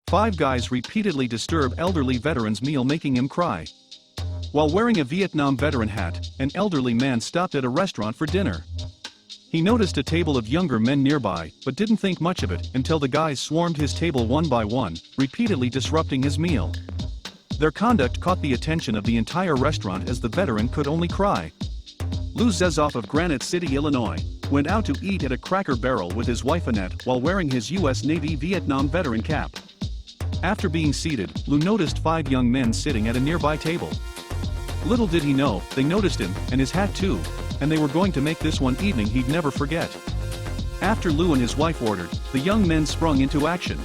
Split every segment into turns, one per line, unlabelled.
5 guys repeatedly disturb elderly veteran's meal, making him cry. While wearing a Vietnam veteran hat, an elderly man stopped at a restaurant for dinner. He noticed a table of younger men nearby, but didn't think much of it until the guys swarmed his table one by one, repeatedly disrupting his meal. Their conduct caught the attention of the entire restaurant as the veteran could only cry. Lou Zezoff of Granite City, Illinois, went out to eat at a Cracker Barrel with his wife Annette while wearing his U.S. Navy Vietnam veteran cap. After being seated, Lou noticed 5 young men sitting at a nearby table. Little did he know, they noticed him, and his hat too, and they were going to make this one evening he'd never forget. After Lou and his wife ordered, the young men sprung into action.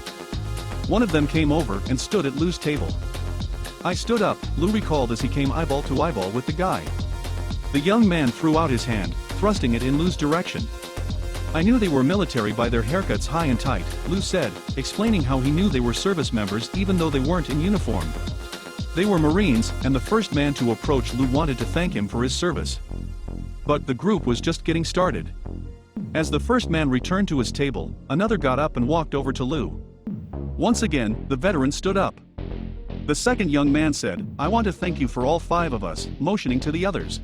One of them came over and stood at Lou's table. "I stood up," Lou recalled as he came eyeball to eyeball with the guy. The young man threw out his hand, thrusting it in Lou's direction. "I knew they were military by their haircuts high and tight," Lou said, explaining how he knew they were service members even though they weren't in uniform. They were Marines, and the first man to approach Lou wanted to thank him for his service. But the group was just getting started. As the first man returned to his table, another got up and walked over to Lou. Once again, the veteran stood up. The second young man said, "I want to thank you for all 5 of us," motioning to the others.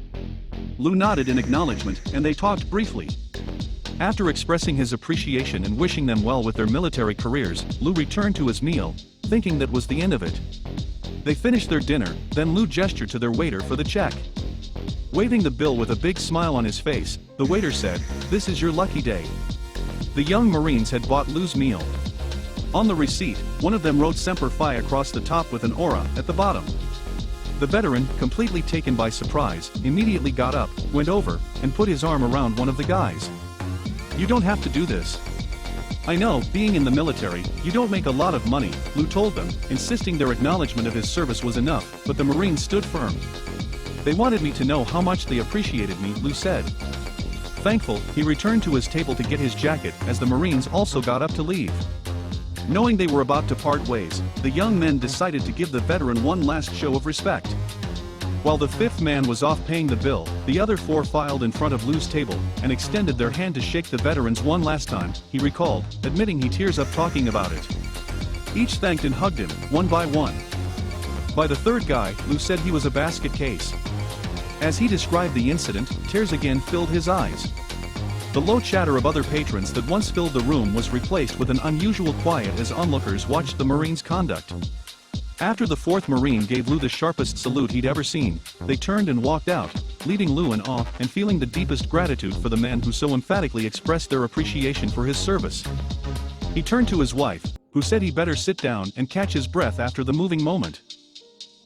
Lou nodded in acknowledgement, and they talked briefly. After expressing his appreciation and wishing them well with their military careers, Lou returned to his meal, thinking that was the end of it. They finished their dinner, then Lou gestured to their waiter for the check. Waving the bill with a big smile on his face, the waiter said, "This is your lucky day." The young Marines had bought Lou's meal. On the receipt, one of them wrote Semper Fi across the top with an aura at the bottom. The veteran, completely taken by surprise, immediately got up, went over, and put his arm around one of the guys. "You don't have to do this. I know, being in the military, you don't make a lot of money," Lou told them, insisting their acknowledgement of his service was enough, but the Marines stood firm. "They wanted me to know how much they appreciated me," Lou said. Thankful, he returned to his table to get his jacket as the Marines also got up to leave. Knowing they were about to part ways, the young men decided to give the veteran one last show of respect. While the 5th man was off paying the bill, the other 4 filed in front of Lou's table and extended their hand to shake the veterans one last time, he recalled, admitting he tears up talking about it. Each thanked and hugged him, one by one. By the 3rd guy, Lou said he was a basket case. As he described the incident, tears again filled his eyes. The low chatter of other patrons that once filled the room was replaced with an unusual quiet as onlookers watched the Marines' conduct. After the 4th Marine gave Lou the sharpest salute he'd ever seen, they turned and walked out, leaving Lou in awe and feeling the deepest gratitude for the men who so emphatically expressed their appreciation for his service. He turned to his wife, who said he better sit down and catch his breath after the moving moment.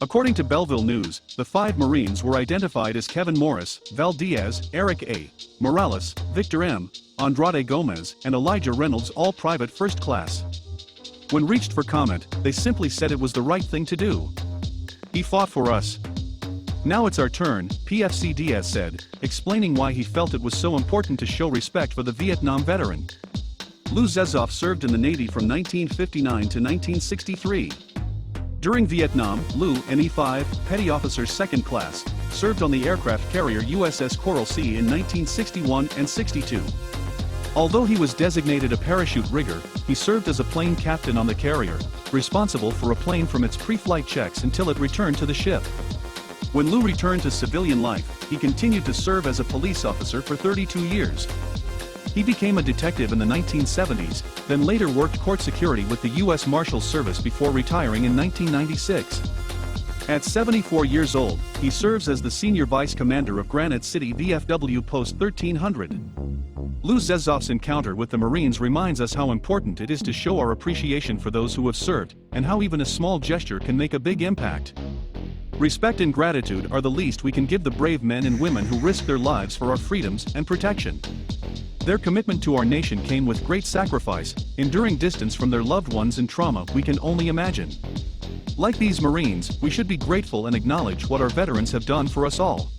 According to Belleville News, the 5 Marines were identified as Kevin Morris, Val Diaz, Eric A. Morales, Victor M. Andrade Gomez, and Elijah Reynolds, all private first class. When reached for comment, they simply said it was the right thing to do. "He fought for us. Now it's our turn," PFC Diaz said, explaining why he felt it was so important to show respect for the Vietnam veteran. Lou Zezoff served in the Navy from 1959 to 1963. During Vietnam, Lou, an E-5, Petty Officer 2nd Class, served on the aircraft carrier USS Coral Sea in 1961 and 62. Although he was designated a parachute rigger, he served as a plane captain on the carrier, responsible for a plane from its pre-flight checks until it returned to the ship. When Lou returned to civilian life, he continued to serve as a police officer for 32 years. He became a detective in the 1970s, then later worked court security with the U.S. Marshals Service before retiring in 1996. At 74 years old, he serves as the Senior Vice Commander of Granite City VFW Post 1300. Lou Zezoff's encounter with the Marines reminds us how important it is to show our appreciation for those who have served, and how even a small gesture can make a big impact. Respect and gratitude are the least we can give the brave men and women who risk their lives for our freedoms and protection. Their commitment to our nation came with great sacrifice, enduring distance from their loved ones and trauma we can only imagine. Like these Marines, we should be grateful and acknowledge what our veterans have done for us all.